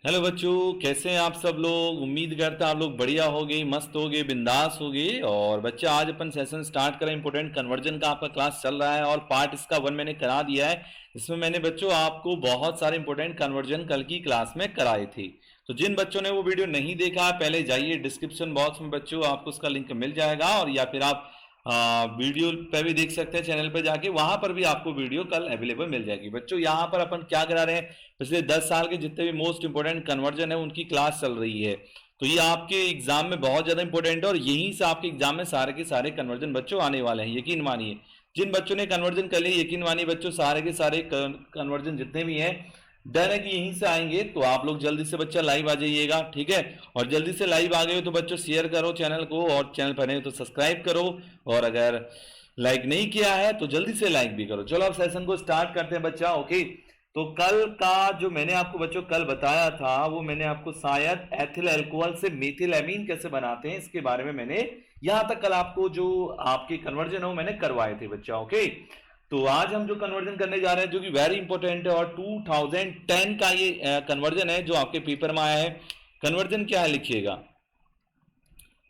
Hello बच्चों, कैसे हैं आप सब लोग। उम्मीद करते हैं आप लोग बढ़िया होगे, मस्त होगे, बिंदास होगे। और बच्चा आज अपन सेशन स्टार्ट करें। इंपॉर्टेंट कन्वर्जन का आपका क्लास चल रहा है और पार्ट इसका 1 मैंने करा दिया है। इसमें मैंने बच्चों आपको बहुत सारे इंपॉर्टेंट कन्वर्जन कल की क्लास में कराए थे। तो जिन बच्चों ने वो वीडियो नहीं देखा है, पहले जाइए डिस्क्रिप्शन बॉक्स में बच्चों आपको उसका लिंक मिल जाएगा, और या फिर आप वीडियो पे भी देख सकते हैं, चैनल पे जाके वहां पर भी आपको वीडियो कल अवेलेबल मिल जाएगी। बच्चों यहाँ पर अपन क्या करा रहे हैं, पिछले 10 साल के जितने भी मोस्ट इंपोर्टेंट कन्वर्जन है उनकी क्लास चल रही है। तो ये आपके एग्जाम में बहुत ज्यादा इंपॉर्टेंट है और यहीं से आपके एग्जाम में सारे के सारे कन्वर्जन बच्चों आने वाले हैं, यकीन मानिए। जिन बच्चों ने कन्वर्जन कर लिया, यकीन मानिए बच्चों, सारे के सारे कन्वर्जन जितने भी हैं डायरेक्ट यहीं से आएंगे। तो आप लोग जल्दी से बच्चा लाइव आ जाइएगा, ठीक है। और जल्दी से लाइव आ गए हो तो बच्चों शेयर करो चैनल को, और चैनल पर नहीं तो सब्सक्राइब करो, और अगर लाइक नहीं किया है तो जल्दी से लाइक भी करो। चलो अब सेशन को स्टार्ट करते हैं बच्चा। ओके, तो कल का जो मैंने आपको बच्चों कल बताया था, वो मैंने आपको शायद एथिल अल्कोहल से मेथिल एमीन कैसे बनाते हैं इसके बारे में मैंने यहां तक कल आपको जो आपके कन्वर्जन है वो मैंने करवाए थे बच्चा। ओके, तो आज हम जो कन्वर्जन करने जा रहे हैं जो कि वेरी इंपॉर्टेंट है, और 2010 का ये कन्वर्जन है जो आपके पेपर में आया है। कन्वर्जन क्या है लिखिएगा।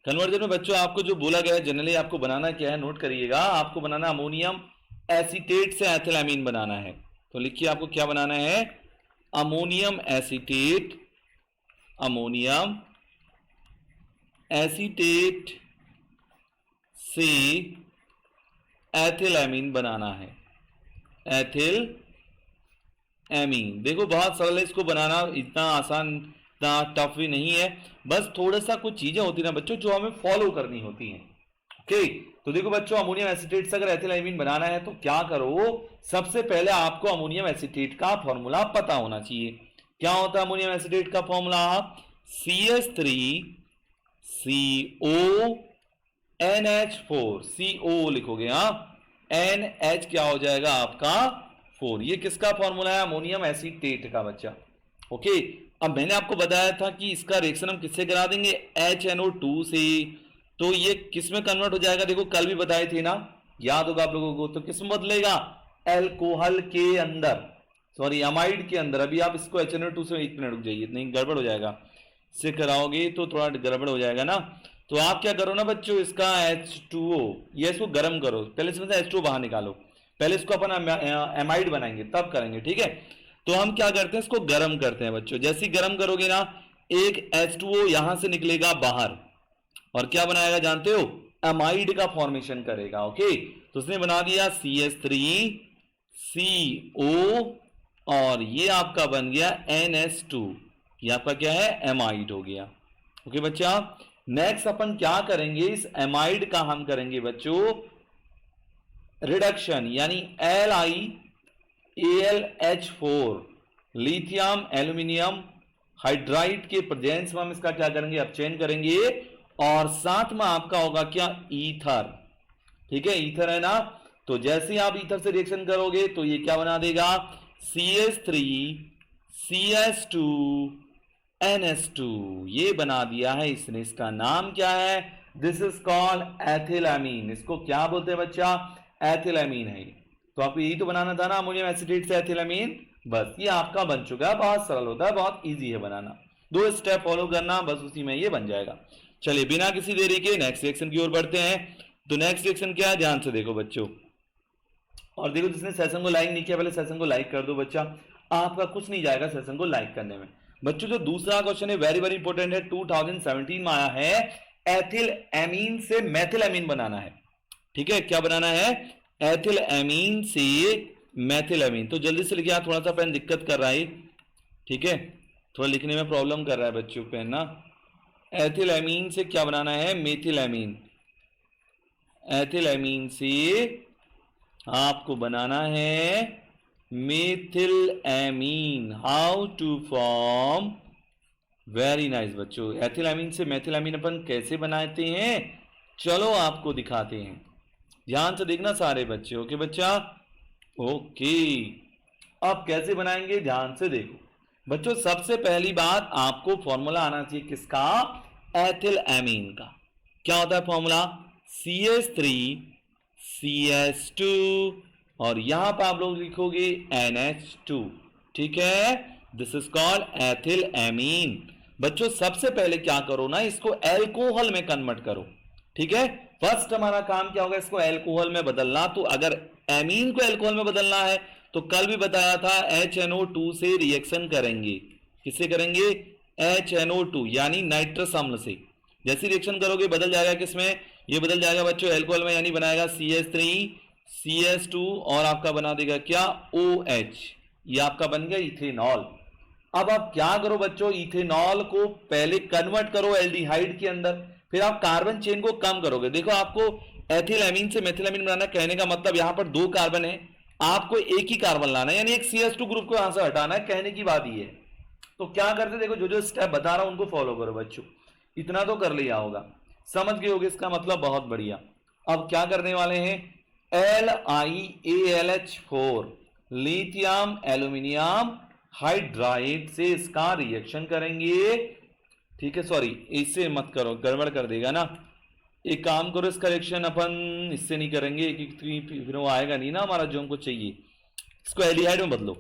कन्वर्जन में बच्चों आपको जो बोला गया है जनरली आपको बनाना क्या है, नोट करिएगा। आपको बनाना अमोनियम एसीटेट से एथिलामीन बनाना है। तो लिखिए आपको क्या बनाना है, अमोनियम एसीटेट, अमोनियम एसीटेट से एथिलामीन बनाना है, एथिल एमीन। देखो बहुत सरल है इसको बनाना, इतना आसान, इतना टफ भी नहीं है। बस थोड़ा सा कुछ चीजें होती है ना बच्चों जो हमें फॉलो करनी होती हैं। ओके, तो देखो बच्चों, अमोनियम एसीटेट से अगर एथिल एमीन बनाना है तो क्या करो, सबसे पहले आपको अमोनियम एसीटेट का फॉर्मूला पता होना चाहिए। क्या होता है अमोनियम एसीटेट का फॉर्मूला, CH3CO NH4, CO लिखोगे, हाँ, NH क्या हो जाएगा आपका 4। ये किसका फॉर्मूला है, अमोनियम एसीटेट का बच्चा। ओके, अब मैंने आपको बताया था कि इसका रिएक्शन हम किससे करा देंगे, HNO2 से। तो ये किस में कन्वर्ट हो जाएगा, देखो कल भी बताए थे ना, याद होगा आप लोगों को। तो किस में बदलेगा, एल्कोहल के अंदर, सॉरी अमाइड के अंदर। अभी आप इसको HNO2 से, एक मिनट रुक जाइए, नहीं गड़बड़ हो जाएगा, इससे कराओगे तो थोड़ा गड़बड़ हो जाएगा ना। तो आप क्या करो ना बच्चों, इसका H2O, ये इसको गर्म करो, पहले इसमें से H2O बाहर निकालो। पहले इसको अपन एमाइड बनाएंगे तब करेंगे, ठीक है। तो हम क्या करते हैं, इसको गर्म करते हैं बच्चों। जैसे ही गर्म करोगे ना, एक H2O यहां से निकलेगा बाहर, और क्या बनाएगा जानते हो, एमाइड का फॉर्मेशन करेगा। ओके, तो उसने बना दिया CH3CO, और ये आपका बन गया NH2। ये आपका क्या है, एमाइड हो गया। ओके बच्चा, नेक्स्ट अपन क्या करेंगे, इस एमाइड का हम करेंगे बच्चों रिडक्शन, यानी LiAlH4, लिथियम एल्यूमिनियम हाइड्राइड के प्रेजेंस में हम इसका क्या करेंगे, अपचयन करेंगे। और साथ में आपका होगा क्या, ईथर, ठीक है, ईथर है ना। तो जैसे ही आप ईथर से रिएक्शन करोगे तो ये क्या बना देगा, CH3CH2NH2, ये बना दिया है इसने। इसका नाम क्या है, दिस इज कॉल्ड एथिलामीन। इसको क्या बोलते हैं बच्चा, एथिलामीन है। तो आपको यही तो बनाना था ना, अमोनियम एसीटेट से एथिलामीन। बस ये आपका बन चुका है, बहुत सरल होता है, बहुत इजी है बनाना। 2 स्टेप फॉलो करना, बस उसी में ये बन जाएगा। चलिए बिना किसी देरी के नेक्स्ट रिएक्शन की ओर बढ़ते हैं। तो नेक्स्ट रिएक्शन क्या है, ध्यान से देखो बच्चों। और देखो, जिसने सेशन को लाइक नहीं किया पहले सेशन को लाइक कर दो बच्चा, आपका कुछ नहीं जाएगा सेशन को लाइक करने में। बच्चों जो दूसरा क्वेश्चन है वेरी वेरी इंपॉर्टेंट है, 2017 में आया है। एथिल एमीन से मेथिल एमीन बनाना है, ठीक है। क्या बनाना है, एथिल एमीन से मेथिल एमीन। तो जल्दी से लिखिए, थोड़ा सा पेन दिक्कत कर रहा है, ठीक है, थोड़ा लिखने में प्रॉब्लम कर रहा है बच्चों पेन ना। एथिल एमीन से क्या बनाना है, मेथिल एमीन। एथिल एमीन से आपको बनाना है methyl amine. How to form, very nice बच्चों। एथिल एमीन से मेथिल एमीन अपन कैसे बनाते हैं, चलो आपको दिखाते हैं। ध्यान से देखना सारे बच्चे, ओके बच्चा, ओके। अब कैसे बनाएंगे, ध्यान से देखो बच्चों। सबसे पहली बात आपको फॉर्मूला आना चाहिए किसका, एथिल एमीन का। क्या होता है फॉर्मूला, CH3CH2, और यहां पर आप लोग लिखोगे NH2, ठीक है। This is called ethyl amine. बच्चों सबसे पहले क्या करो ना, इसको एल्कोहल में कन्वर्ट करो। ठीक है, फर्स्ट हमारा काम क्या होगा, इसको एल्कोहल में बदलना। तो अगर एमीन को एल्कोहल में बदलना है तो कल भी बताया था HNO2 से रिएक्शन करेंगे। किससे करेंगे? HNO2 यानी नाइट्रस अम्ल से। जैसे रिएक्शन करोगे बदल जाएगा किसमें? ये बदल जाएगा बच्चों एल्कोहल में, यानी बनाएगा CH3 CS2 और आपका बना देगा क्या? OH। ये आपका बन गया इथेनॉल। अब आप क्या करो बच्चों, इथेनॉल को पहले कन्वर्ट करो एल्डिहाइड के अंदर, फिर आप कार्बन चेन को कम करोगे। देखो आपको एथिलएमीन से मेथिलएमीन बनाना, कहने का मतलब यहां पर 2 कार्बन है, आपको एक ही कार्बन लाना है, यानी एक CS2 ग्रुप को यहां से हटाना है। कहने की बात ये है। तो क्या करते, देखो जो जो स्टेप बता रहा हूं उनको फॉलो करो बच्चों। इतना तो कर लिया होगा, समझ गए होगे इसका मतलब, बहुत बढ़िया। अब क्या करने वाले हैं, LiAlH4 लिथियम एल्यूमिनियम हाइड्राइड से इसका रिएक्शन करेंगे। ठीक है, सॉरी इससे मत करो, गड़बड़ कर देगा ना। एक काम करो, इसका रिएक्शन अपन इससे नहीं करेंगे, फिर वो आएगा नहीं ना हमारा जो हमको चाहिए। इसको एल्डिहाइड में बदलो।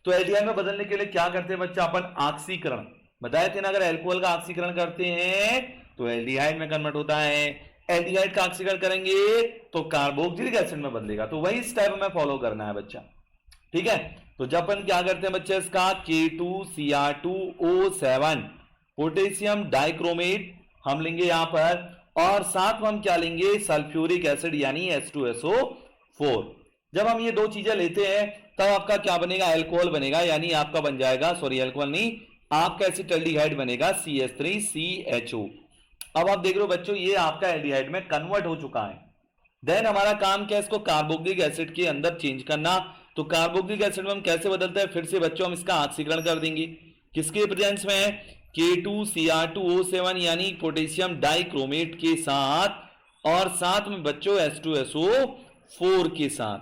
तो एल्डिहाइड में बदलने के लिए क्या करते हैं बच्चा, अपन ऑक्सीकरण बताए थे ना, अगर एल्कोहल का ऑक्सीकरण करते हैं तो एल्डिहाइड में कन्वर्ट होता है। एल्डिहाइड का ऑक्सीकरण करेंगे तो कार्बोक्सिलिक एसिड में बदलेगा। तो वही स्टेप में फॉलो करना है बच्चा। ठीक है, तो जब अपन क्या करते हैं बच्चे, इसका K2Cr2O7 पोटेशियम डाइक्रोमेट हम लेंगे यहां पर, और साथ में हम क्या लेंगे, सल्फ्यूरिक एसिड यानी H2SO4। जब हम ये 2 चीजें लेते हैं तब आपका क्या बनेगा, एल्कोहल बनेगा, यानी आपका बन जाएगा, सॉरी एल्कोहल नहीं, आपका एसिटाल्डिहाइड बनेगा CH3CHO। अब आप देख रहे हो बच्चों, ये आपका एल्डिहाइड में कन्वर्ट हो चुका है। देन हमारा काम क्या है, इसको कार्बोक्सिलिक एसिड के अंदर चेंज करना। तो कार्बोक्सिलिक एसिड में हम कैसे बदलते हैं, फिर से बच्चों हम इसका ऑक्सीकरण कर देंगे। किसके प्रेजेंस में है, K2Cr2O7 यानी पोटेशियम डाइक्रोमेट के साथ, और साथ में बच्चों H2SO4 के साथ।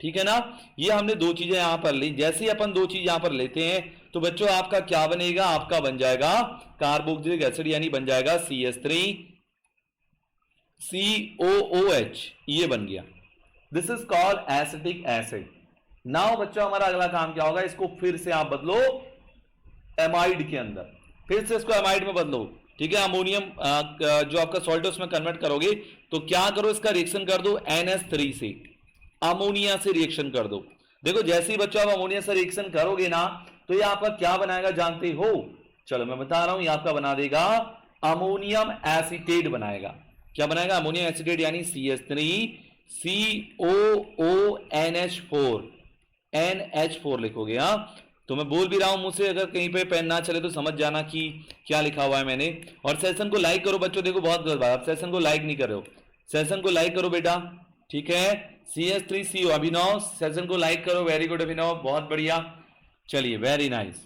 ठीक है ना, ये हमने 2 चीजें यहां पर ली। जैसे ही अपन 2 चीज यहां पर लेते हैं तो बच्चों आपका क्या बनेगा, आपका बन जाएगा कार्बोक्सिलिक एसिड, यानी बन जाएगा CH3COOH। ये बन गया, this is called acetic acid. Now बच्चों हमारा अगला काम क्या होगा, इसको फिर से आप बदलो एमाइड के अंदर, फिर से इसको एमाइड में बदलो। ठीक है, अमोनियम जो आपका सॉल्ट है उसमें कन्वर्ट करोगे तो क्या करो, इसका रिएक्शन कर दो NH3 से, अमोनिया से रिएक्शन कर दो। देखो जैसे ही बच्चों आप अमोनिया से रिएक्शन करोगे ना तो ये आपका क्या बनाएगा जानते हो, चलो मैं बता रहा हूं, ये आपका बना देगा अमोनियम एसीटेट बनाएगा। क्या बनाएगा, अमोनियम एसीटेट यानी CH3COONH4 NH4 लिखोगे। हाँ, तो मैं बोल भी रहा हूं मुझ से, अगर कहीं पे पेन ना चले तो समझ जाना कि क्या लिखा हुआ है मैंने। और सेशन को लाइक करो बच्चों, देखो बहुत गलत बात, आप सेशन को लाइक नहीं कर रहे हो, सेशन को लाइक करो बेटा। ठीक है, CH3CO अभिनव, सेशन को लाइक करो, वेरी गुड अभिनव, बहुत बढ़िया, चलिए वेरी नाइस,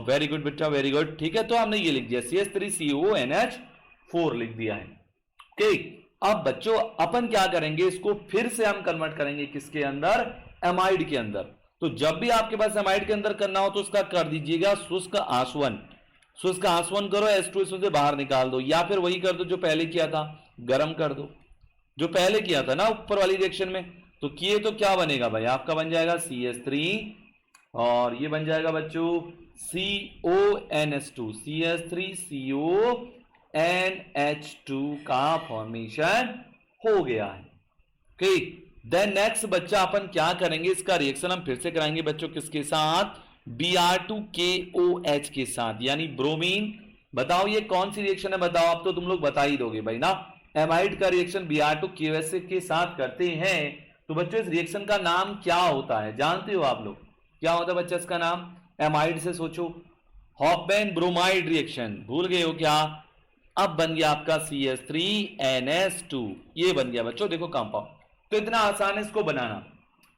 वेरी गुड बेटा, वेरी गुड। ठीक है, तो हमने ये लिख दिया CH3CONH4 लिख दिया है। ओके, अब बच्चों अपन क्या करेंगे, इसको फिर से हम कन्वर्ट करेंगे किसके अंदर, एमाइड के अंदर। तो जब भी आपके पास एमाइड के अंदर करना हो तो उसका कर दीजिएगा शुष्क आसवन। शुष्क आसवन करो, H2SO से बाहर निकाल दो, या फिर वही कर दो जो पहले किया था, गर्म कर दो, जो पहले किया था ना ऊपर वाली रिएक्शन में। तो किए तो क्या बनेगा भाई, आपका बन जाएगा CH3 और ये बन जाएगा बच्चों CONH2, CH3CONH2 का फॉर्मेशन हो गया है। ओके, देन नेक्स्ट बच्चा अपन क्या करेंगे, इसका रिएक्शन हम फिर से कराएंगे बच्चों किसके साथ, Br2KOH के साथ, यानी ब्रोमीन। बताओ ये कौन सी रिएक्शन है, बताओ, अब तो तुम लोग बता ही दोगे भाई ना। एमाइड का रिएक्शन Br2KOH के साथ करते हैं तो बच्चों इस रिएक्शन का नाम क्या होता है, जानते हो आप लोग क्या होता है बच्चा इसका नाम, एमाइड से सोचो, हॉफमैन ब्रोमाइड रिएक्शन, भूल गए हो क्या। अब बन गया आपका CH3NH2, ये बन गया बच्चों, देखो कंपाउंड। तो इतना आसान है इसको बनाना,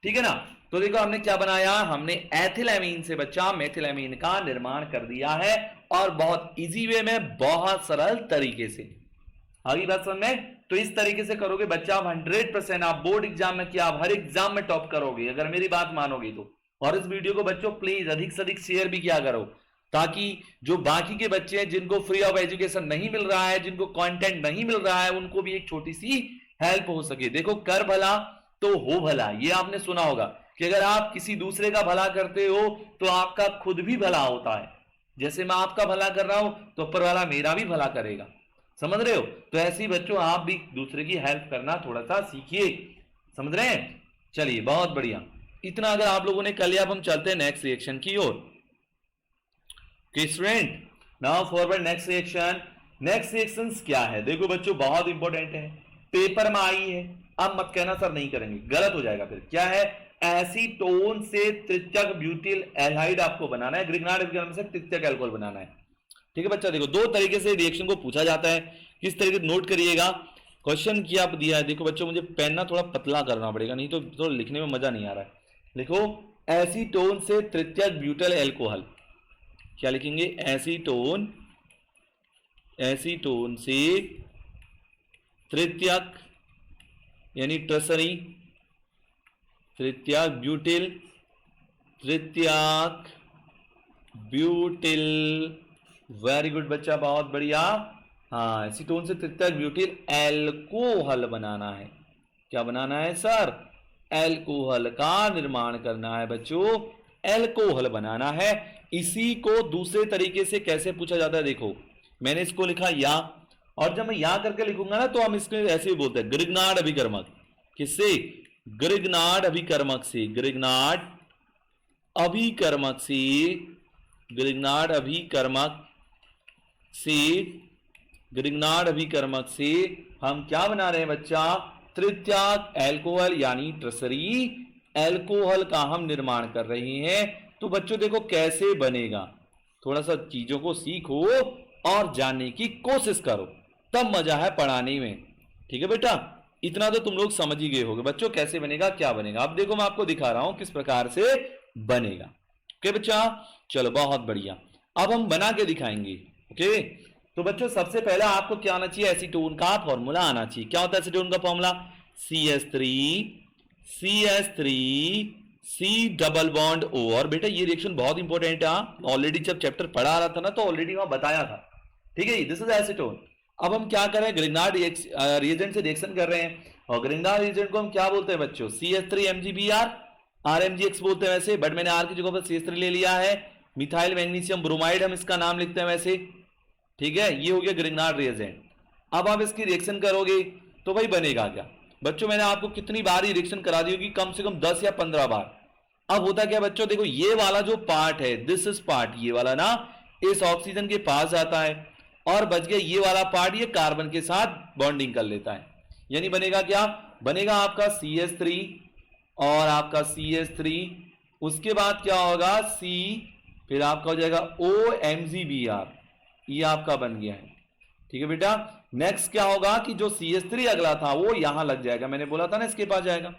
ठीक है ना। तो देखो हमने क्या बनाया, हमने एथिलएमीन से बच्चा मेथिलएमीन का निर्माण कर दिया है, और बहुत इजी वे में, बहुत सरल तरीके से। आगे बात समझ में, तो इस तरीके से करोगे बच्चा, आप 100% आप बोर्ड एग्जाम में क्या, आप हर एग्जाम में टॉप करोगे अगर मेरी बात मानोगे तो। और इस वीडियो को बच्चों प्लीज अधिक से अधिक शेयर भी किया करो, ताकि जो बाकी के बच्चे हैं जिनको फ्री ऑफ एजुकेशन नहीं मिल रहा है, जिनको कंटेंट नहीं मिल रहा है, उनको भी एक छोटी सी हेल्प हो सके। देखो कर भला तो हो भला, ये आपने सुना होगा, कि अगर आप किसी दूसरे का भला करते हो तो आपका खुद भी भला होता है। जैसे मैं आपका भला कर रहा हूं तो ऊपर वाला मेरा भी भला करेगा। समझ रहे हो? तो ऐसे ही बच्चों आप भी दूसरे की हेल्प करना थोड़ा सा सीखिए। समझ रहे हैं? चलिए बहुत बढ़िया। इतना अगर आप लोगों ने कर लिया, अब हम चलते हैं नेक्स्ट रिएक्शन की ओर। Student now forward next reaction. Next reaction क्या है? देखो बच्चों बहुत इंपॉर्टेंट है, पेपर में आई है। अब मत कहना सर नहीं करेंगे, गलत हो जाएगा फिर। क्या है? एसीटोन से तृतीयक ब्यूटिल एल्हाइड आपको बनाना है, ग्रिग्नार्ड से तृतीयक एल्कोहल बनाना है। ठीक है बच्चा, देखो दो तरीके से रिएक्शन को पूछा जाता है, किस तरीके से नोट करिएगा। क्वेश्चन किया आप दिया है, देखो बच्चों मुझे पेन ना थोड़ा पतला करना पड़ेगा, नहीं तो लिखने में मजा नहीं आ रहा है। लिखो एसीटोन से तृतीयक ब्यूटिल एल्कोहल। क्या लिखेंगे? एसीटोन से तृतीयक यानी ट्रसरी, तृतीयक ब्यूटिल वेरी गुड बच्चा, बहुत बढ़िया। हाँ, एसीटोन से तृतीयक ब्यूटिल एल्कोहल बनाना है। क्या बनाना है सर? एल्कोहल का निर्माण करना है बच्चों, एल्कोहल बनाना है। इसी को दूसरे तरीके से कैसे पूछा जाता है, देखो मैंने इसको लिखा या, और जब मैं या करके लिखूंगा ना तो हम इसको ऐसे ही बोलते हैं ग्रिग्नार्ड अभिकर्मक। किससे? ग्रिग्नार्ड अभिकर्मक से, ग्रिग्नार्ड अभिकर्मक से, ग्रिग्नार्ड अभिकर्मक से हम क्या बना रहे हैं बच्चा? तृतीयक एल्कोहल यानी ट्रसरी एल्कोहल का हम निर्माण कर रहे हैं। तो बच्चों देखो कैसे बनेगा, थोड़ा सा चीजों को सीखो और जानने की कोशिश करो, तब मजा है पढ़ाने में। ठीक है बेटा, इतना तो तुम लोग समझ ही गए होगे बच्चों कैसे बनेगा, क्या बनेगा। अब देखो मैं आपको दिखा रहा हूं किस प्रकार से बनेगा। ओके बच्चा, चलो बहुत बढ़िया। अब हम बना के दिखाएंगे। ओके, तो बच्चों सबसे पहले आपको क्या आना चाहिए? एसीटोन का फॉर्मूला आना चाहिए। क्या होता है एसीटोन का formula? CH3 C double bond O। और बेटा ये रिएक्शन बहुत इंपॉर्टेंट है, ऑलरेडी जब चैप्टर पढ़ा रहा था ना तो ऑलरेडी वहां बताया था। ठीक है, दिस इज एसीटोन। अब हम क्या कर रहे हैं? ग्रिग्नार्ड रिएजेंट से रिएक्शन कर रहे हैं, और ग्रिग्नार्ड रिएजेंट को हम क्या बोलते हैं बच्चों? CH3MgBr, RMgX बोलते हैं वैसे, बट मैंने R की जगह पर CH3 ले लिया है। मिथाइल मैग्नीशियम ब्रोमाइड हम इसका नाम लिखते हैं वैसे। ठीक है, ये हो गया ग्रिग्नार्ड रिएजेंट। अब आप इसकी रिएक्शन करोगे तो भाई बनेगा क्या बच्चों? मैंने आपको कितनी बार ही रिएक्शन करा दी होगी, कम से कम 10 या 15 बार। अब होता क्या बच्चों, देखो ये वाला जो पार्ट है, दिस इज पार्ट, ये वाला ना इस ऑक्सीजन के पास जाता है, और बच गया ये वाला पार्ट, ये कार्बन के साथ बॉन्डिंग कर लेता है। यानी बनेगा क्या? बनेगा आपका CH3 और आपका CH3, उसके बाद क्या होगा? C, फिर आपका हो जाएगा OMgBr, ये आपका बन गया है। ठीक है बेटा, नेक्स्ट क्या होगा कि जो CH3 अगला था वो यहां लग जाएगा, मैंने बोला था ना इसके पास जाएगा।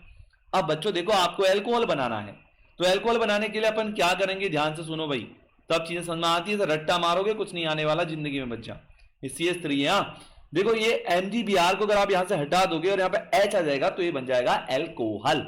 अब बच्चों देखो आपको एल्कोहल बनाना है, तो एल्कोहल बनाने के लिए अपन क्या करेंगे? ध्यान से सुनो भाई, तब चीजें समझ में आती है। तो रट्टा मारोगे कुछ नहीं आने वाला जिंदगी में बच्चा। ये CH3 है। देखो ये MgBr को अगर आप यहां से हटा दोगे और यहां पे H आ जाएगा तो ये बन जाएगा एल्कोहल।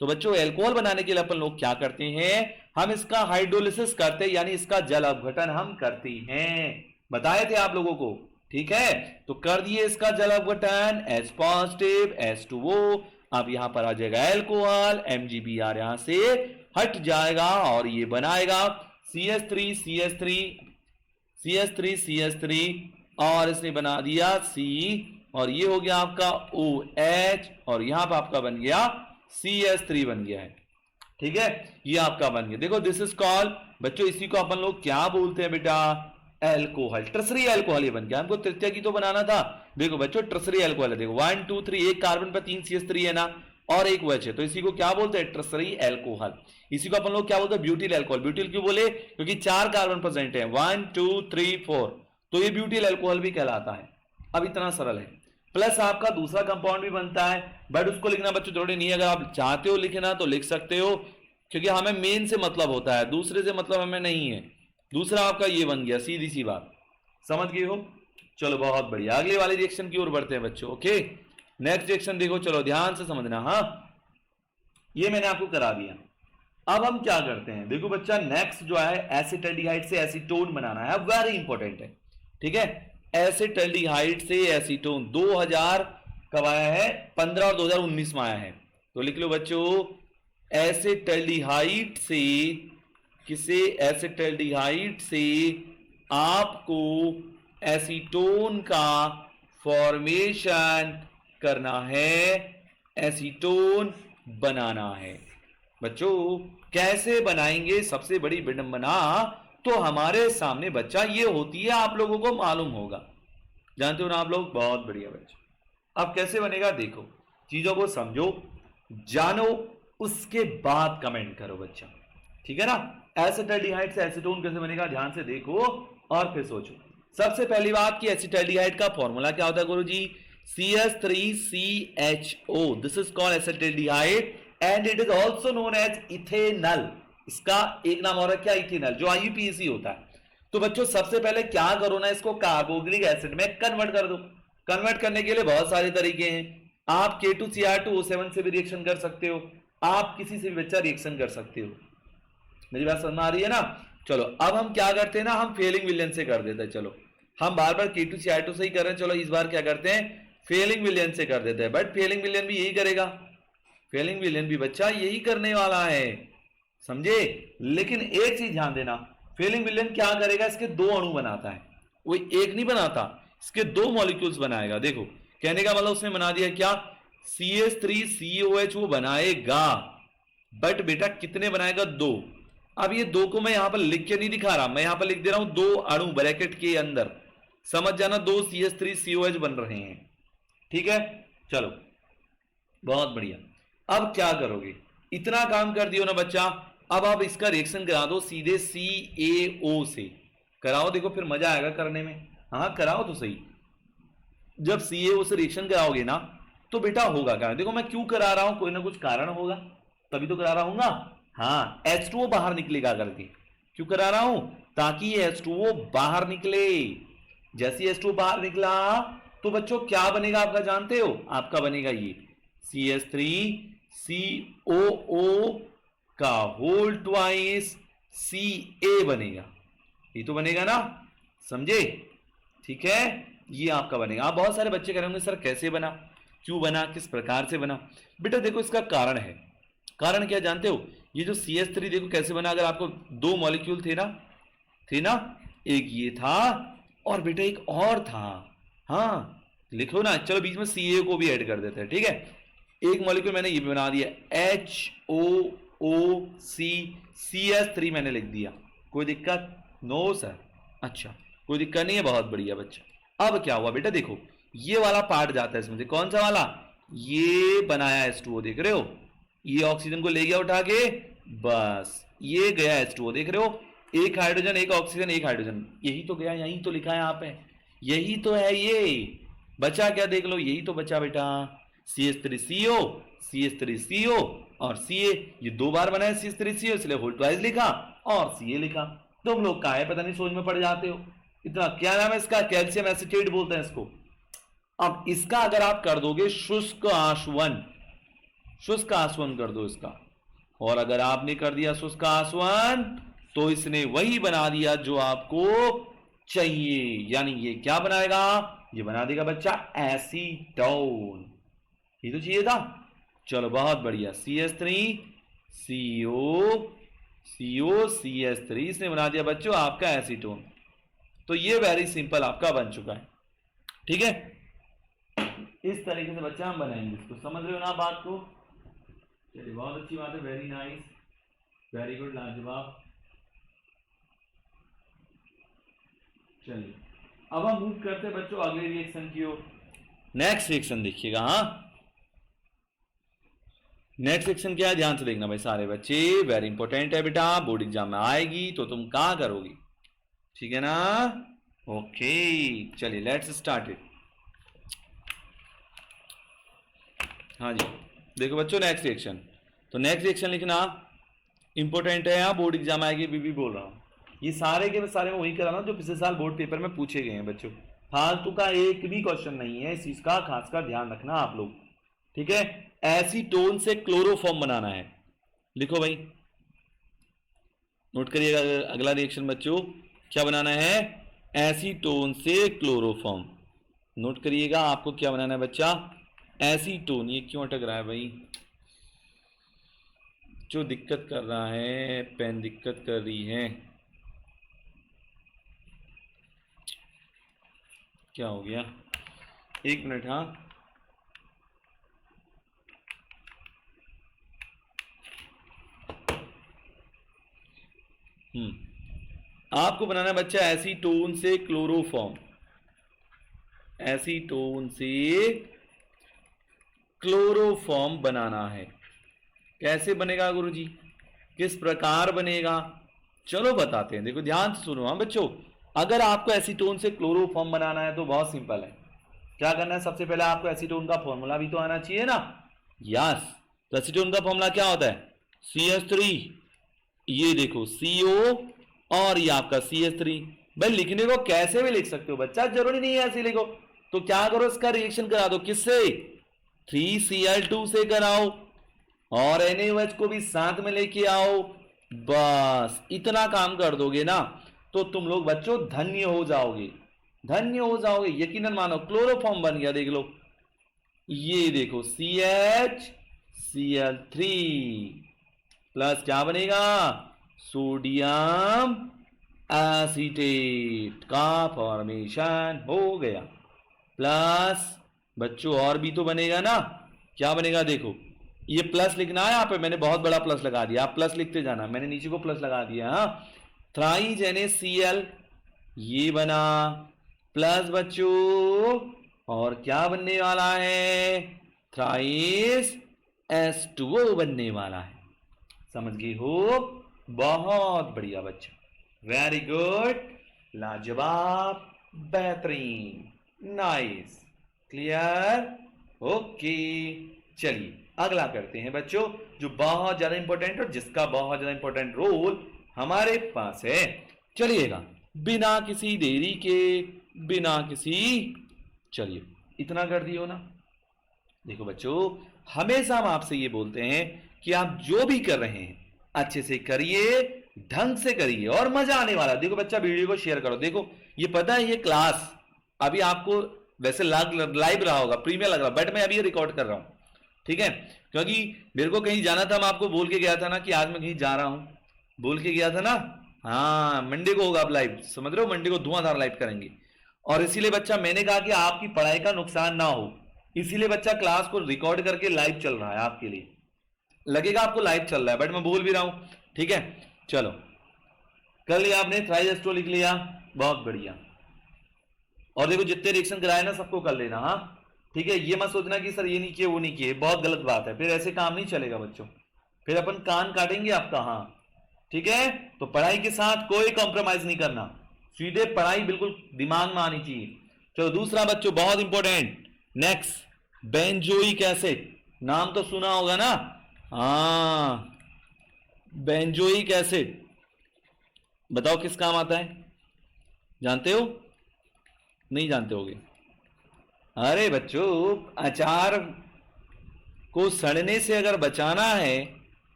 तो बच्चों एल्कोहल बनाने के लिए अपन लोग क्या करते हैं? हम इसका हाइड्रोलिसिस करते हैं, यानी इसका जल अपघटन हम करते हैं। बताए थे आप लोगों को। ठीक है, तो कर दिए इसका जल अपघटन, H पॉजिटिव H2O। अब यहां पर आ जाएगा एल्कोहल, MgBr यहां से हट जाएगा और ये बनाएगा CH3 और इसने बना दिया C, और ये हो गया आपका OH, और यहां पर आपका बन गया CH3 बन गया है। ठीक है, ये आपका बन गया। देखो दिस इज कॉल्ड बच्चों, इसी को अपन लोग क्या बोलते हैं बेटा? एल्कोहल, ट्रसरी एल्कोहल ये बन गया। हमको तृतीय की तो बनाना था। देखो बच्चों ट्रसरी एल्कोहल है, देखो 1 2 3, एक कार्बन पर 3 CH3 है ना, और एक OH है, तो इसी को क्या बोलते हैं? Tertiary alcohol. इसी को अपन लोग क्या बोलते हैं? Butyl alcohol. ब्यूटिल क्यों बोले? क्योंकि 4 कार्बन प्रेजेंट है, 1 2 3 4, तो ये ब्यूटिल एल्कोहल भी कहलाता है। अब इतना सरल है। प्लस आपका दूसरा कंपाउंड भी बनता है, बट उसको लिखना बच्चों जरूरी नहीं है। अगर आप चाहते हो लिखना तो लिख सकते हो, क्योंकि हमें मेन से मतलब होता है, दूसरे से मतलब हमें नहीं है। दूसरा आपका ये बन गया, सीधी सी बात, समझ गए हो? चलो बहुत बढ़िया, अगले वाले रिएक्शन की ओर बढ़ते हैं बच्चों। ओके, नेक्स्ट रिएक्शन देखो, चलो ध्यान से समझना। हाँ, ये मैंने आपको करा दिया। अब हम क्या करते हैं? देखो बच्चा, नेक्स्ट जो है एसिटाल्डिहाइड से एसीटोन बनाना है, वेरी इंपॉर्टेंट है। ठीक है, एसिटाल्डिहाइड से एसीटोन 2000 कब आया है? 15 और 2019 में आया है। तो लिख लो बच्चों एसिटल्डिहाइड से, किसे एसिटल्डिहाइड से आपको एसीटोन का फॉर्मेशन करना है, एसीटोन बनाना है। बच्चों कैसे बनाएंगे, सबसे बड़ी विडंबना तो हमारे सामने बच्चा ये होती है, आप लोगों को मालूम होगा, जानते हो ना आप लोग, बहुत बढ़िया बच्चा। अब कैसे बनेगा देखो, चीजों को समझो, जानो, उसके बाद कमेंट करो बच्चा, ठीक है ना। एसिटल्डिहाइड से एसीटोन कैसे बनेगा, ध्यान से देखो और फिर सोचो। सबसे पहली बात कि एसिटल्डिहाइड का फॉर्मूला क्या होता है गुरुजी, CH3CHO, this is called acetaldehyde and it is also known as ethanal. इसका एक नाम और है क्या, इथेनल, जो IUPAC होता है। तो बच्चों सबसे पहले क्या करो ना, इसको कार्बोक्सिलिक एसिड में कन्वर्ट कर दो। कन्वर्ट करने के लिए बहुत सारे तरीके हैं, आप K2Cr2O7 से भी रिएक्शन कर सकते हो, आप किसी से भी बच्चा रिएक्शन कर सकते हो। मेरी बात समझ में आ रही है ना। चलो अब हम क्या करते हैं ना, हम फेलिंग विलयन से कर देते हैं। चलो हम बार बार K2Cr2 से ही कर रहे हैं, चलो इस बार क्या करते हैं, फेलिंग विलयन से कर देते हैं। बट फेलिंग विलयन भी यही करेगा, फेलिंग विलयन भी बच्चा यही करने वाला है, समझे। लेकिन एक चीज ध्यान देना, फेलिंग विलयन क्या करेगा, इसके दो अणु बनाता है, वो एक नहीं बनाता, इसके दो मॉलिक्यूल्स बनाएगा। देखो कहने का मतलब उसने बना दिया क्या, CH3COH वो बनाएगा, बट बेटा कितने बनाएगा, दो। अब ये दो को मैं यहां पर लिख के नहीं दिखा रहा, मैं यहां पर लिख दे रहा हूं दो अणु ब्रैकेट के अंदर, समझ जाना, दो CH3COH बन रहे हैं, ठीक है। चलो बहुत बढ़िया। अब क्या करोगे, इतना काम कर दियो ना बच्चा, अब आप इसका रिएक्शन करा दो सीधे CaO से, कराओ, देखो फिर मजा आएगा करने में। हाँ कराओ तो सही, जब CaO से रिएक्शन कराओगे ना तो बेटा होगा क्या, देखो मैं क्यों करा रहा हूं, कोई ना कुछ कारण होगा, तभी तो करा रहा हूं ना। हाँ H2O बाहर निकलेगा करके, क्यों करा रहा हूं, ताकि ये H2O बाहर निकले। जैसे H2O बाहर निकला तो बच्चों क्या बनेगा आपका, जानते हो, आपका बनेगा ये CH3COO का होल ट्वाइस Ca बनेगा, ये तो बनेगा ना, समझे, ठीक है, ये आपका बनेगा। आप बहुत सारे बच्चे कह रहे होंगे सर कैसे बना, क्यों बना, किस प्रकार से बना। बेटा देखो इसका कारण है, कारण क्या जानते हो, ये जो CH3 देखो कैसे बना, अगर आपको दो मॉलिक्यूल थे ना, एक ये था और बेटा एक और था, हाँ लिखो ना, चलो बीच में Ca को भी ऐड कर देते हैं, ठीक है। एक मॉलिक्यूल मैंने ये भी बना दिया HOOC, CH3 मैंने लिख दिया, कोई दिक्कत, नो सर, अच्छा कोई दिक्कत नहीं है, बहुत बढ़िया बच्चा। अब क्या हुआ बेटा, देखो ये वाला पार्ट जाता है इसमें से, कौन सा वाला, ये बनाया H2O, देख रहे हो, ये ऑक्सीजन को ले गया उठा के, बस ये गया H2O, देख रहे हो, एक हाइड्रोजन एक ऑक्सीजन एक हाइड्रोजन, यही तो गया, यही तो लिखा है यहाँ पे, यही तो है, ये बचा क्या, देख लो, यही तो बचा बेटा, CH3CO, CH3CO और Ca, ये दो बार बना है CH3CO, इसलिए होल ट्वाइस लिखा और Ca लिखा। तुम लोग का है पता नहीं सोच में पड़ जाते हो, इतना क्या नाम है इसका, कैल्शियम एसिटेट बोलते हैं इसको। अब इसका अगर आप कर दोगे शुष्क आसवन, शुष्क आसवन कर दो इसका, और अगर आपने कर दिया शुष्क आसवन तो इसने वही बना दिया जो आपको चाहिए, यानी ये क्या बनाएगा, ये बना देगा बच्चा एसीटोन, ये तो चाहिए था। चलो बहुत बढ़िया, CH3CO इसने बना दिया बच्चों आपका एसीटोन। तो ये वेरी सिंपल आपका बन चुका है, ठीक है। इस तरीके से बच्चा हम बनाएंगे इसको, समझ रहे हो ना बात को, चलिए बहुत अच्छी बात है, वेरी नाइस, वेरी गुड, लाजवाब। चलिए अब हम मूव करते हैं बच्चों अगले रिएक्शन की ओर। नेक्स्ट रिएक्शन देखिएगा, हाँ नेक्स्ट रिएक्शन क्या है, ध्यान से देखना भाई सारे बच्चे, वेरी इंपॉर्टेंट है बेटा, बोर्ड एग्जाम में आएगी तो तुम कहां करोगे, ठीक है ना। ओके चलिए लेट्स स्टार्ट इट। हाँ जी देखो बच्चों नेक्स्ट रिएक्शन, तो नेक्स्ट रिएक्शन लिखना इंपॉर्टेंट है, यहाँ बोर्ड एग्जाम आएगी, भी बोल रहा हूँ, ये सारे के सारे में वही करा रहा हूँ जो पिछले साल बोर्ड पेपर में पूछे गए हैं बच्चों, फालतू का एक भी क्वेश्चन नहीं है, इस चीज का खासकर ध्यान रखना आप लोग, ठीक है। एसीटोन से क्लोरोफॉर्म बनाना है, लिखो भाई, नोट करिएगा अगला रिएक्शन बच्चों, क्या बनाना है, एसीटोन से क्लोरोफॉर्म, नोट करिएगा आपको क्या बनाना है बच्चा, एसीटोन, ये क्यों अटक रहा है भाई, जो दिक्कत कर रहा है, पेन दिक्कत कर रही है, क्या हो गया? 1 मिनट। हाँ, आपको बनाना है बच्चा एसीटोन से क्लोरोफॉर्म, एसीटोन से क्लोरोफॉर्म बनाना है। कैसे बनेगा गुरुजी, किस प्रकार बनेगा? चलो बताते हैं। देखो ध्यान से सुनो। हाँ बच्चों, अगर आपको एसीटोन से क्लोरोफॉर्म बनाना है तो बहुत सिंपल है। क्या करना है? सबसे पहले आपको एसीटोन का फॉर्मूला भी तो आना चाहिए ना। यस, तो एसीटोन का फॉर्मूला क्या होता है? CH3। ये देखो CO और ये आपका CH3। भाई लिखने को कैसे भी लिख सकते हो बच्चा, जरूरी नहीं है ऐसे लिखो। तो क्या करो, इसका रिएक्शन करा दो। किससे? 3Cl2 से कराओ और NaOH को भी साथ में लेके आओ। बस इतना काम कर दोगे ना तो तुम लोग बच्चों धन्य हो जाओगे, धन्य हो जाओगे। यकीनन मानो, क्लोरोफॉर्म बन गया। देख लो, ये देखो CH Cl3 प्लस क्या बनेगा? सोडियम एसीटेट का फॉर्मेशन हो गया। प्लस बच्चों और भी तो बनेगा ना। क्या बनेगा? देखो, ये प्लस लिखना है यहाँ पे, मैंने बहुत बड़ा प्लस लगा दिया। आप प्लस लिखते जाना, मैंने नीचे को प्लस लगा दिया। हाँ, थ्राइज NaCl ये बना। प्लस बच्चों और क्या बनने वाला है? थ्राइस H2O बनने वाला है। समझ गए हो? बहुत बढ़िया बच्चा, वेरी गुड, लाजवाब, बेहतरीन, नाइस, क्लियर, ओके। चलिए अगला करते हैं बच्चों, जो बहुत ज्यादा इंपॉर्टेंट और जिसका बहुत ज्यादा इंपॉर्टेंट रोल हमारे पास है। चलिएगा बिना किसी देरी के, बिना किसी, चलिए इतना कर दियो ना। देखो बच्चों, हमेशा हम आपसे ये बोलते हैं कि आप जो भी कर रहे हैं अच्छे से करिए, ढंग से करिए और मजा आने वाला। देखो बच्चा, वीडियो को शेयर करो। देखो ये पता है, ये क्लास अभी आपको वैसे लाइव रहा होगा, प्रीमियर लग रहा, बट मैं अभी रिकॉर्ड कर रहा हूं, ठीक है? क्योंकि मेरे को कहीं जाना था, मैं आपको बोल के गया था ना कि आज मैं कहीं जा रहा हूं, बोल के गया था ना। हाँ, मंडे को होगा अब लाइव, समझ रहे हो? मंडे को धुआंधार लाइव करेंगे। और इसीलिए बच्चा मैंने कहा कि आपकी पढ़ाई का नुकसान ना हो, इसीलिए बच्चा क्लास को रिकॉर्ड करके लाइव चल रहा है आपके लिए। लगेगा आपको लाइव चल रहा है, बट मैं बोल भी रहा हूं, ठीक है? चलो, कर लिया आपने? थ्राइस H2O लिख लिया, बहुत बढ़िया। और देखो जितने रिएक्शन कराए ना सबको कर लेना। हाँ ठीक है, ये मत सोचना कि सर ये नहीं किए वो नहीं किए, बहुत गलत बात है, फिर ऐसे काम नहीं चलेगा बच्चों, फिर अपन कान काटेंगे आपका। हाँ ठीक है, तो पढ़ाई के साथ कोई कॉम्प्रोमाइज नहीं करना, सीधे पढ़ाई बिल्कुल दिमाग में आनी चाहिए। चलो दूसरा बच्चों बहुत इंपॉर्टेंट, नेक्स्ट बेंजोइक एसिड, नाम तो सुना होगा ना। हाँ, बेंजोइक एसिड बताओ किस काम आता है, जानते हो? नहीं जानते होगे? अरे बच्चों, अचार को सड़ने से अगर बचाना है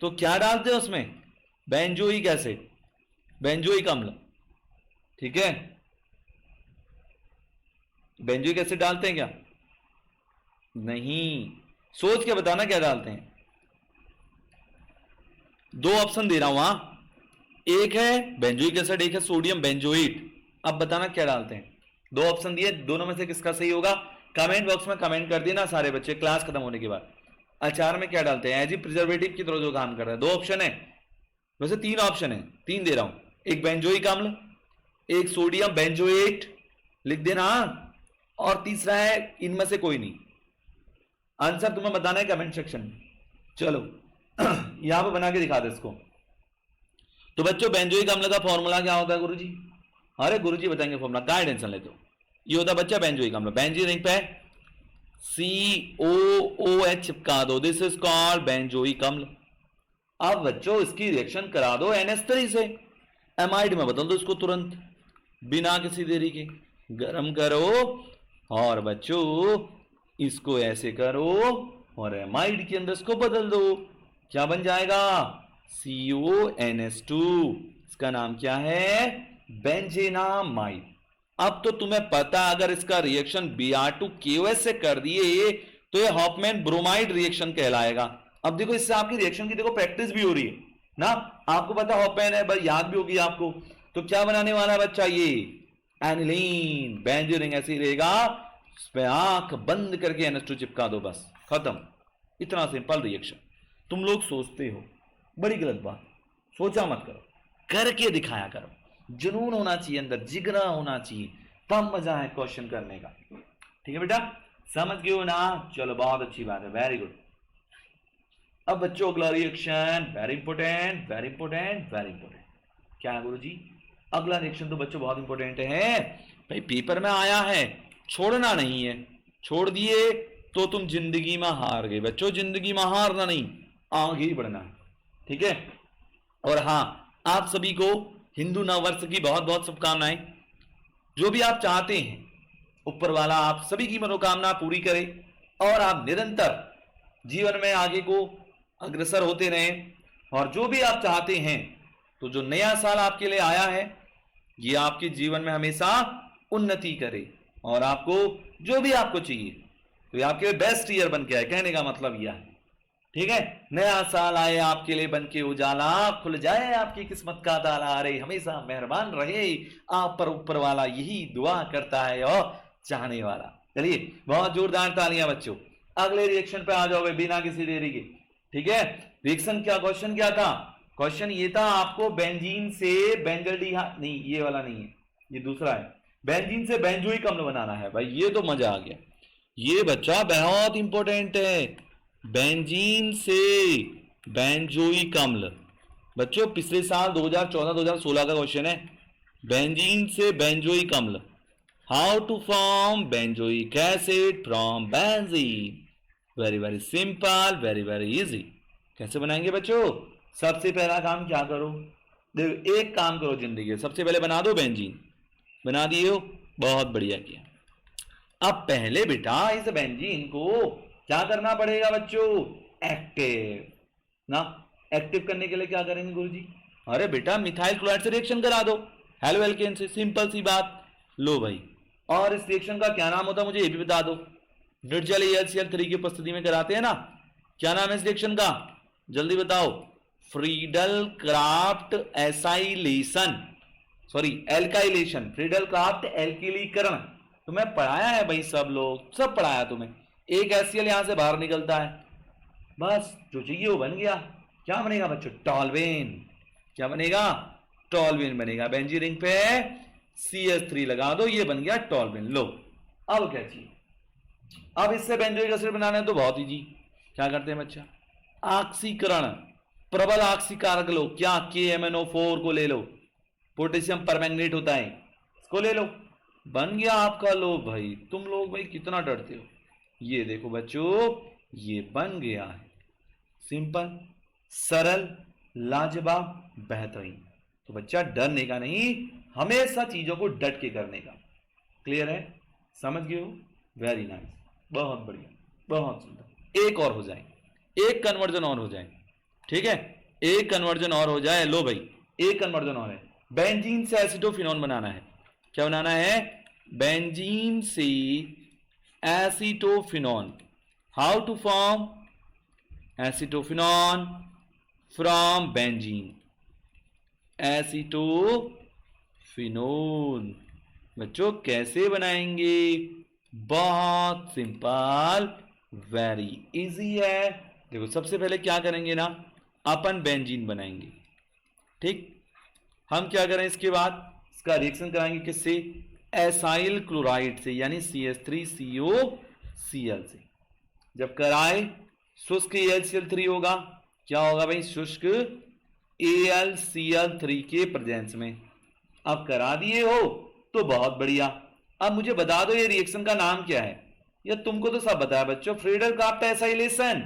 तो क्या डालते हैं उसमें? बेंजोइक एसिड, बेंजोइक अम्ल, ठीक है? बेंजोइक एसिड डालते हैं क्या? नहीं, सोच के बताना क्या डालते हैं। दो ऑप्शन दे रहा हूं। हां, एक है बेंजोइक एसिड, एक है सोडियम बेंजोएट। अब बताना क्या डालते हैं। दो ऑप्शन दिए, दोनों में से किसका सही होगा कमेंट बॉक्स में कमेंट कर देना सारे बच्चे क्लास खत्म होने के बाद। अचार में क्या डालते हैं? एज ए प्रिजर्वेटिव की तरह जो काम कर रहा है। दो ऑप्शन है, वैसे तीन ऑप्शन है, तीन दे रहा हूं। एक बेंजोइक अम्ल, एक सोडियम बेंजोएट, लिख देना। और तीसरा है इनमें से कोई नहीं। आंसर तुम्हें बताना है कमेंट सेक्शन में। चलो यहां पर बना के दिखा दे इसको। तो बच्चों बेंजोइक अम्ल का फॉर्मूला क्या होता है गुरुजी? अरे गुरुजी बताएंगे फॉर्मूला, क्या टेंशन लेते हो? ये होता है बच्चा बेंजोइक अम्ल, बेंजीन पे COOH चिपका दो, दिस इज कॉल्ड बेंजोइक अम्ल। अब बच्चों इसकी रिएक्शन करा दो NH3 से, एमाइड में बदल दो इसको तुरंत, बिना किसी देरी के। गरम करो और बच्चों इसको ऐसे करो और एमाइड के अंदर इसको बदल दो। क्या बन जाएगा? CONH2। इसका नाम क्या है? बेंजेनामाइड। अब तो तुम्हें पता, अगर इसका रिएक्शन Br2KOH से कर दिए तो ये हॉफमैन ब्रोमाइड रिएक्शन कहलाएगा। अब देखो इससे आपकी रिएक्शन की देखो प्रैक्टिस भी हो रही है ना, आपको पता होपेन है भाई, याद भी होगी आपको। तो क्या बनाने वाला है बच्चा, ये एनिलीन, बेंजीन रिंग ऐसे ही रहेगा, उसमें आंख बंद करके NH2 चिपका दो, बस खत्म। इतना सिंपल रिएक्शन। तुम लोग सोचते हो, बड़ी गलत बात, सोचा मत करो, करके दिखाया करो। जुनून होना चाहिए अंदर, जिगरा होना चाहिए, तब मजा है क्वेश्चन करने का। ठीक है बेटा, समझ गए हो ना? चलो बहुत अच्छी बात है, वेरी गुड। अब बच्चों अगला reaction very important, very important, very important. क्या है गुरु जी? अगला रिएक्शन तो बच्चों बहुत इंपॉर्टेंट है भाई, पेपर में आया है, छोड़ना नहीं है। छोड़ दिए तो तुम जिंदगी में हार गए बच्चों, जिंदगी में हारना नहीं, आगे ही बढ़ना है। ठीक है, और हाँ, आप सभी को हिंदू नववर्ष की बहुत बहुत शुभकामनाएं। जो भी आप चाहते हैं ऊपर वाला आप सभी की मनोकामना पूरी करे, और आप निरंतर जीवन में आगे को अग्रसर होते रहें। और जो भी आप चाहते हैं, तो जो नया साल आपके लिए आया है, ये आपके जीवन में हमेशा उन्नति करे, और आपको जो भी आपको चाहिए, तो ये आपके लिए बेस्ट ईयर बन के आए, कहने का मतलब यह है। ठीक है, नया साल आए आपके लिए बन के उजाला, खुल जाए आपकी किस्मत का ताला, अरे हमेशा मेहरबान रहे आप पर ऊपर वाला, यही दुआ करता है और चाहने वाला। चलिए बहुत जोरदार तालियां बच्चों। अगले रिएक्शन पे आ जाओगे बिना किसी देरी के। ठीक है, रिएक्शन क्या, क्वेश्चन क्या था? क्वेश्चन ये था, आपको बेंजीन से बेंजल्डिहा, नहीं ये वाला नहीं है, ये दूसरा है, बेंजीन से बेंजोइक अम्ल बनाना है। भाई ये तो मजा आ गया, ये बच्चा बहुत इंपॉर्टेंट है। बेंजीन से बेंजोइक अम्ल, बच्चों पिछले साल 2014-2016 का क्वेश्चन है। बेंजीन से बेंजोइक अम्ल, how to form benzoic acid from benzene. Very very simple, very very easy. कैसे बनाएंगे बच्चों? सबसे पहला काम क्या करो, देखो एक काम करो जिंदगी, सबसे पहले बना दो बेंजीन। बना दिए हो, बहुत बढ़िया किया। अब पहले बेटा इस बेंजीन को क्या करना पड़ेगा बच्चों? एक्टिव ना। एक्टिव करने के लिए क्या करेंगे गुरुजी? अरे बेटा मिथाइल क्लोराइड से रिएक्शन करा दो, हेलो एल्केन से, सिंपल सी बात। लो भाई, और इस रिएक्शन का क्या नाम होता है मुझे ये भी बता दो। निर्जल AlCl3 की उपस्थिति में कराते हैं ना, क्या नाम है इस रिएक्शन का? जल्दी बताओ। Friedel Crafts acylation, sorry alkylation, Friedel Crafts एल्किलीकरण। तुम्हें पढ़ाया है भाई, सब लोग सब पढ़ाया तुम्हें। एक HCl यहां से बाहर निकलता है, बस जो चाहिए वो बन गया। क्या बनेगा बच्चों? टॉल्वेन। क्या बनेगा? टॉल्वेन बनेगा। बेंजीन रिंग पे CH3 लगा दो, ये बन गया टॉल्वेन। लो अब क्या चाहिए? अब इससे बेंजोइक एसिड बनाना है तो बहुत इजी। क्या करते हैं बच्चा? ऑक्सीकरण, प्रबल ऑक्सीकारक लो। क्या? KMnO4 को ले लो, पोटेशियम परमैंगनेट होता है, इसको ले लो, बन गया आपका। लो भाई, तुम लोग भाई कितना डरते हो। ये देखो बच्चों, ये बन गया है। सिंपल, सरल, लाजवाब, बेहतरीन। तो बच्चा डरने का नहीं, हमेशा चीजों को डट के करने का। क्लियर है? समझ गए हो? वेरी नाइस, बहुत बढ़िया, बहुत सुंदर। एक और हो जाए, एक कन्वर्जन और हो जाए। ठीक है, एक कन्वर्जन और हो जाए। लो भाई, एक कन्वर्जन और है, बेंजीन से एसिटोफिनॉन बनाना है। क्या बनाना है? बेंजीन से acetophenone. How to form acetophenone from benzene, acetophenone. बच्चों कैसे बनाएंगे? बहुत सिंपल, वेरी इजी है। देखो सबसे पहले क्या करेंगे ना, अपन बेंजीन बनाएंगे। ठीक, हम क्या करें इसके बाद? इसका रिएक्शन कराएंगे किससे? एसाइल क्लोराइड से, यानी CH3COCl से। जब कराए शुष्क AlCl3 होगा। क्या होगा भाई? शुष्क AlCl3 के प्रेजेंस में। अब करा दिए हो तो बहुत बढ़िया। अब मुझे बता दो ये रिएक्शन का नाम क्या है? या तुमको तो सब बताया बच्चों, Friedel Crafts acylation,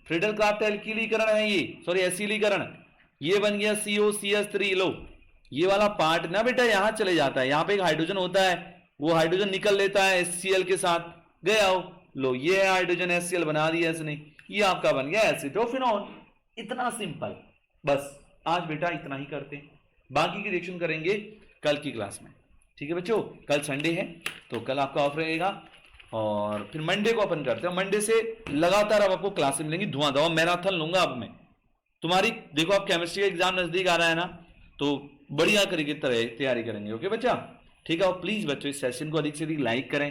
Friedel Crafts एल्किलीकरण है ये, सॉरी एसिलीकरण। ये बन गया COCH3। लो ये वाला पार्ट ना बेटा यहां चले जाता है, यहां पे एक हाइड्रोजन होता है, वो हाइड्रोजन निकल लेता है HCl के साथ, गया हो। लो ये हाइड्रोजन HCl बना दिया इसने, ये आपका बन गया एसिटोफिनॉन। इतना सिंपल। बस आज बेटा इतना ही करते हैं, बाकी की रिएक्शन करेंगे कल की क्लास में। ठीक है बच्चों, कल संडे है तो कल आपका ऑफ रहेगा। और फिर मंडे को अपन करते हैं। मंडे से लगातार अब आपको क्लासेस मिलेंगी, धुआंधार मैराथन लूंगा अब मैं तुम्हारी। देखो आप केमिस्ट्री का एग्जाम नजदीक आ रहा है ना, तो बढ़िया तरीके तैयारी करेंगे। ओके बच्चा, ठीक है। और प्लीज बच्चों इस सेशन को अधिक से अधिक लाइक करें,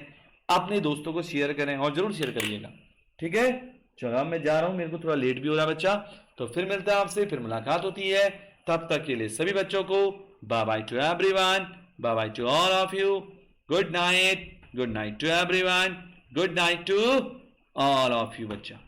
अपने दोस्तों को शेयर करें और जरूर शेयर करिएगा, ठीक है। चलो अब मैं जा रहा हूं, मेरे को थोड़ा लेट भी हो रहा है बच्चा, तो फिर मिलता है आपसे, फिर मुलाकात होती है। तब तक के लिए सभी बच्चों को bye bye to everyone, bye bye to all of you, good night to everyone, good night to all of you बच्चा।